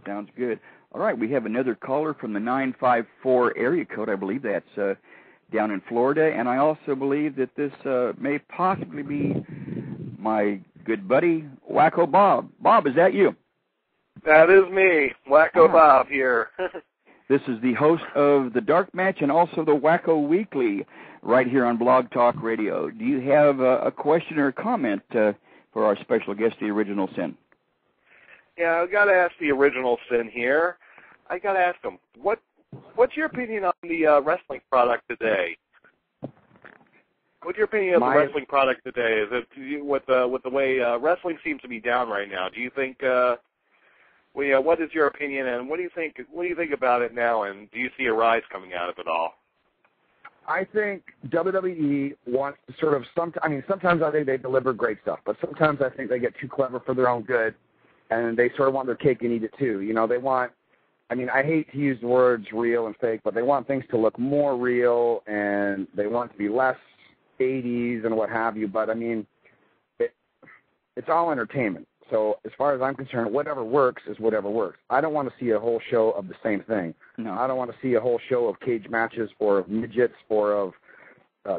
Sounds good. All right, we have another caller from the 954 area code. I believe that's down in Florida, and I also believe that this may possibly be my good buddy, Wacko Bob. Bob, is that you? That is me, Wacko Bob here. This is the host of the Dark Match and also the Wacko Weekly right here on Blog Talk Radio. Do you have a question or a comment for our special guest, the Original Sin? Yeah, I've got to ask the Original Sin here. I got to ask him, what's your opinion on the wrestling product today? What's your opinion of the wrestling product today? Is it with the way wrestling seems to be down right now? Do you think? What is your opinion, and what do you think? What do you think about it now? And do you see a rise coming out of it all? I think WWE wants to sort of sometimes I think they deliver great stuff, but sometimes I think they get too clever for their own good, and they sort of want their cake and eat it too. You know, they want. I mean, I hate to use the words real and fake, but they want things to look more real, and they want to be less 80s and what have you. But I mean, it's all entertainment. So as far as I'm concerned, whatever works is whatever works. I don't want to see a whole show of the same thing. No. I don't want to see a whole show of cage matches or of midgets or of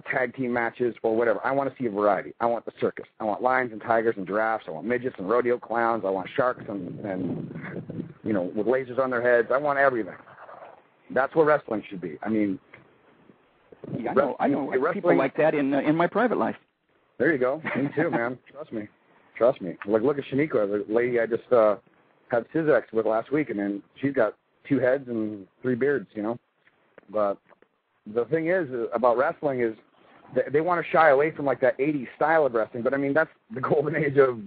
tag team matches or whatever. I want to see a variety. I want the circus. I want lions and tigers and giraffes. I want midgets and rodeo clowns. I want sharks and you know, with lasers on their heads. I want everything. That's what wrestling should be. I mean, yeah, I know people like that in my private life. There you go. Me too, man. Trust me. Look at Shaniqua, the lady I just had Syzex with last week, and then she's got 2 heads and 3 beards, you know. But the thing is about wrestling is they want to shy away from like that 80s style of wrestling. But I mean, that's the golden age of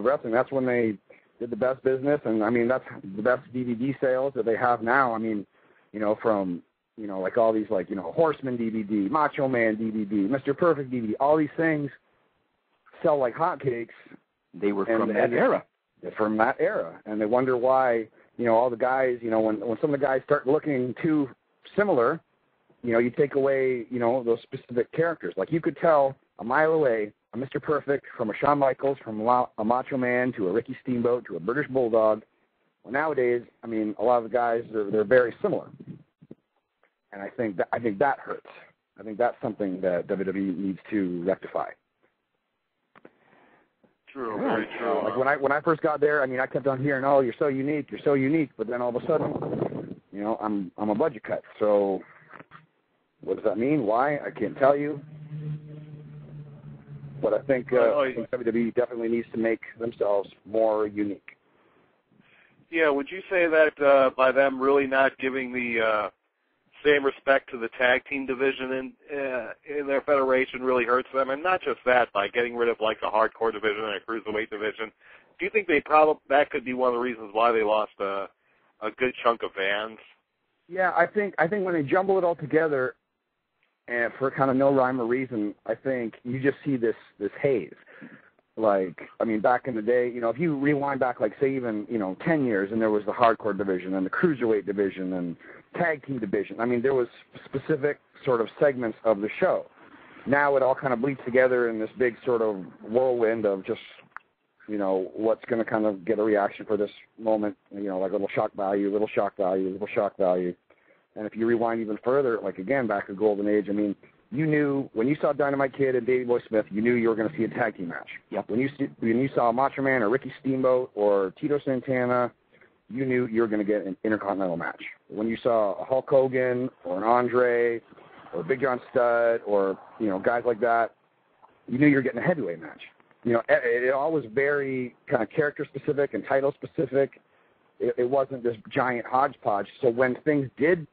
wrestling. That's when they did the best business, and I mean, that's the best DVD sales that they have now. I mean, you know, from you know, like all these like you know, Horseman DVD, Macho Man DVD, Mr. Perfect DVD, all these things sell like hotcakes. They were from that era. From that era. And they wonder why, you know, all the guys, you know, when some of the guys start looking too similar, you know, you take away, you know, those specific characters. Like you could tell a mile away a Mr. Perfect from a Shawn Michaels, from a Macho Man to a Ricky Steamboat to a British Bulldog. Well, nowadays, I mean, a lot of the guys, they're very similar. And I think that hurts. I think that's something that WWE needs to rectify. True, very true. Like when I first got there, I mean, I kept on hearing, "Oh, you're so unique, but then all of a sudden, you know, I'm a budget cut. So, what does that mean? Why? I can't tell you. But I think WWE definitely needs to make themselves more unique. Yeah, would you say that by them really not giving the same respect to the tag team division in their federation really hurts them? And not just that, by getting rid of like the hardcore division and a cruiserweight division. Do you think that could be one of the reasons why they lost a good chunk of fans? Yeah, I think when they jumble it all together, and for kind of no rhyme or reason, I think you just see this haze. Like, I mean, back in the day, you know, if you rewind back, like, say, even, you know, 10 years, and there was the hardcore division and the cruiserweight division and tag team division. I mean, there was specific sort of segments of the show. Now it all kind of bleeds together in this big sort of whirlwind of just, you know, what's going to kind of get a reaction for this moment, you know, like a little shock value, little shock value, little shock value. And if you rewind even further, like, again, back to Golden Age, I mean, you knew when you saw Dynamite Kid and Davey Boy Smith, you knew you were going to see a tag team match. Yep. When you saw Macho Man or Ricky Steamboat or Tito Santana, you knew you were going to get an Intercontinental match. When you saw a Hulk Hogan or an Andre or Big John Studd or, you know, guys like that, you knew you were getting a heavyweight match. You know, it all was very kind of character specific and title specific. It wasn't this giant hodgepodge. So when things did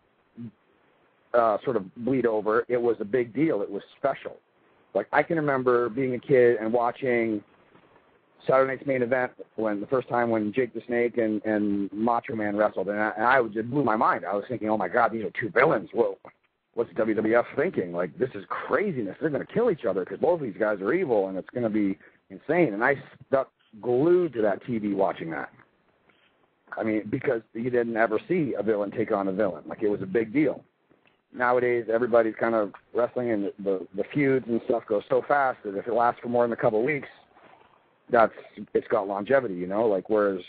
sort of bleed over, it was a big deal. It was special. Like, I can remember being a kid and watching Saturday Night's Main Event when the first time when Jake the Snake and Macho Man wrestled, and I just blew my mind. I was thinking, oh my God, these are two villains. Whoa, what's WWF thinking? Like, this is craziness. They're going to kill each other because both of these guys are evil, and it's going to be insane. And I stuck glued to that TV watching that. I mean, because you didn't ever see a villain take on a villain. Like, it was a big deal. Nowadays, everybody's kind of wrestling, and the feuds and stuff go so fast that if it lasts for more than a couple of weeks, it's got longevity, you know. Like, whereas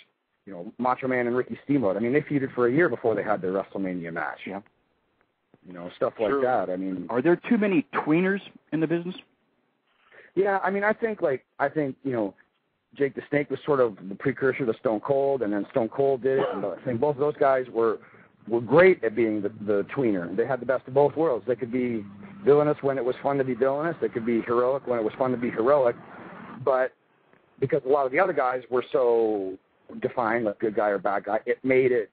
Macho Man and Ricky Steamboat. I mean, they feuded for a year before they had their WrestleMania match. Yeah. Stuff like that. I mean, are there too many tweeners in the business? Yeah, I mean, I think Jake the Snake was sort of the precursor to Stone Cold, and then Stone Cold did it. And I think both of those guys were great at being the tweener. They had the best of both worlds. They could be villainous when it was fun to be villainous. They could be heroic when it was fun to be heroic. But because a lot of the other guys were so defined, like good guy or bad guy, it made it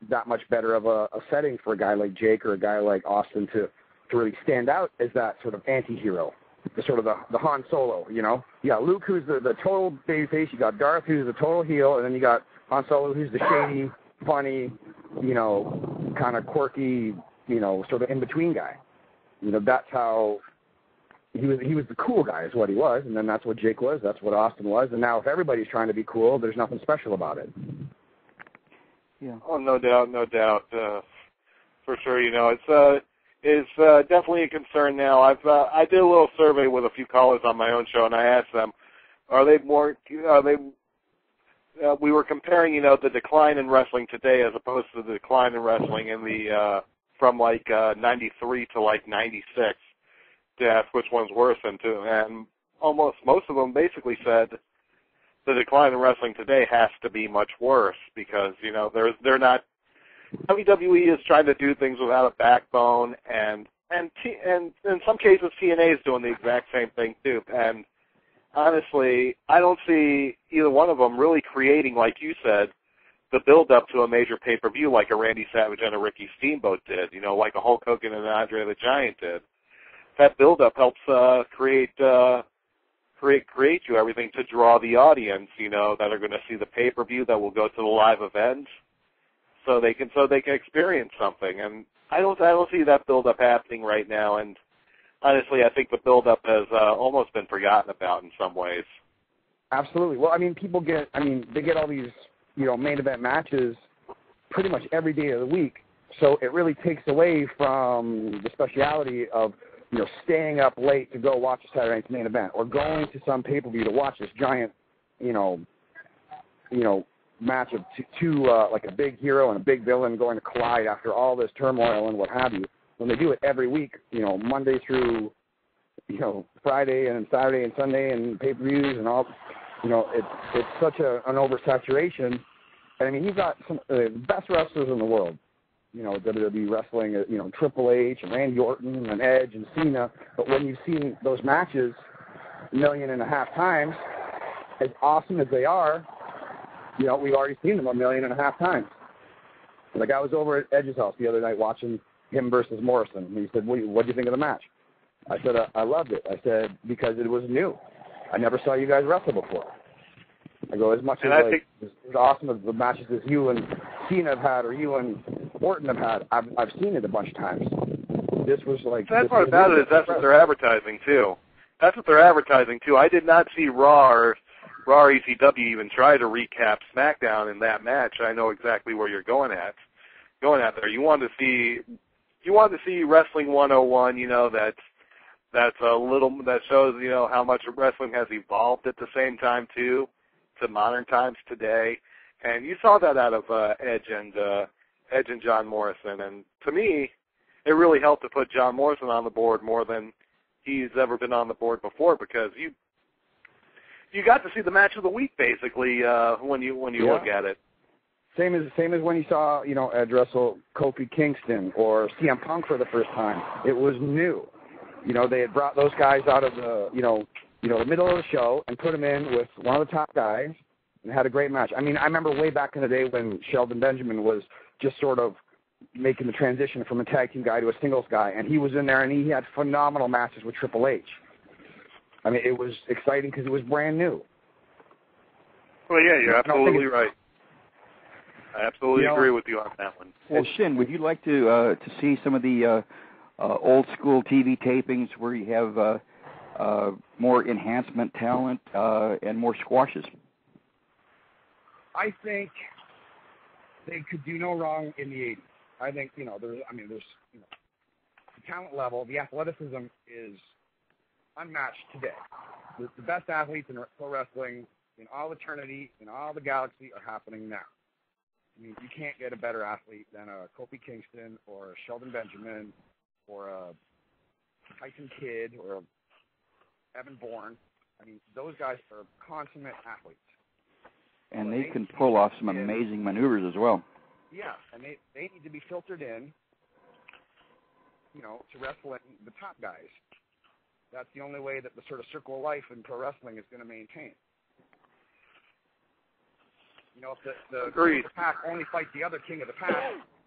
that much better of a setting for a guy like Jake or a guy like Austin to really stand out as that sort of anti-hero, the sort of the Han Solo, You got Luke, who's the total babyface. You got Darth, who's the total heel, and then you got Han Solo, who's the shady, funny, kind of quirky, sort of in-between guy. That's how he was the cool guy is what he was, and then that's what Jake was, that's what Austin was, and now if everybody's trying to be cool, there's nothing special about it. Yeah. Oh, no doubt. For sure, it's definitely a concern now. I did a little survey with a few callers on my own show, and I asked them, we were comparing, the decline in wrestling today as opposed to the decline in wrestling in the from 93 to 96. To ask which one's worse, and almost most of them basically said the decline in wrestling today has to be much worse because they're not. WWE is trying to do things without a backbone, and in some cases TNA is doing the exact same thing too. And honestly, I don't see either one of them really creating, like you said, the build up to a major pay-per-view like a Randy Savage and a Ricky Steamboat did. Like a Hulk Hogan and an Andre the Giant did. That build-up helps create you everything to draw the audience, that are going to see the pay-per-view, that will go to the live events, so they can experience something. And I don't see that build-up happening right now. And honestly, I think the build-up has almost been forgotten about in some ways. Absolutely. Well, I mean, they get all these main event matches pretty much every day of the week, so it really takes away from the speciality of staying up late to go watch a Saturday night's main event, or going to some pay-per-view to watch this giant, match of two like a big hero and a big villain going to collide after all this turmoil and what have you. When they do it every week, Monday through, Friday and Saturday and Sunday and pay-per-views and all, it's such an oversaturation. And I mean, you've got some of the best wrestlers in the world. WWE wrestling, Triple H and Randy Orton and Edge and Cena. But when you've seen those matches 1.5 million times, as awesome as they are, we've already seen them 1.5 million times. Like I was over at Edge's house the other night watching him versus Morrison, and he said, "What do you think of the match?" I said, "I loved it." I said, "Because it was new. I never saw you guys wrestle before." I go, as much as as awesome as the matches as you and Cena have had or you and Orton have had, I've seen it a bunch of times. This was like... The sad part about it is that's what they're advertising, too. I did not see Raw or ECW even try to recap SmackDown in that match. I know exactly where you're going at there. You want to see Wrestling 101, that's a little, that shows, how much wrestling has evolved at the same time, too, to modern times today. And you saw that out of Edge and John Morrison. And to me, it really helped to put John Morrison on the board more than he's ever been on the board before, because you got to see the match of the week basically when you look at it. Same as when you saw Edge wrestle Kofi Kingston or CM Punk for the first time. It was new. They had brought those guys out of the the middle of the show and put them in with one of the top guys and had a great match. I mean, I remember way back in the day when Shelton Benjamin was just sort of making the transition from a tag team guy to a singles guy, and he was in there and he had phenomenal matches with Triple H. I mean, it was exciting because it was brand new. Well, yeah, you're absolutely right. I absolutely agree with you on that one. Well, Shin, would you like to see some of the old school TV tapings where you have more enhancement talent and more squashes? I think they could do no wrong in the 80s. I think there's the talent level, the athleticism is unmatched today. The best athletes in pro wrestling in all eternity, in all the galaxy, are happening now. I mean, you can't get a better athlete than a Kofi Kingston or a Sheldon Benjamin or a Tyson Kidd or a Evan Bourne. I mean, those guys are consummate athletes. And they can pull off some amazing maneuvers as well. Yeah, and they need to be filtered in, you know, to wrestling the top guys. That's the only way that the sort of circle of life in pro wrestling is going to maintain. You know, if the king of the pack only fights the other king of the pack,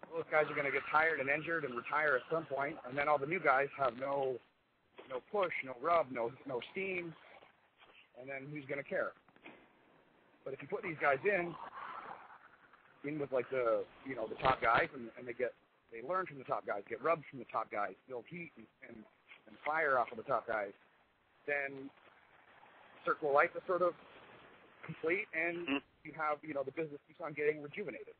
those guys are going to get tired and injured and retire at some point, and then all the new guys have no push, no rub, no steam, and then who's going to care? But if you put these guys in with like the top guys, and they learn from the top guys, get rubbed from the top guys, build heat and fire off of the top guys, then circle of life is sort of complete, and you have, the business keeps on getting rejuvenated.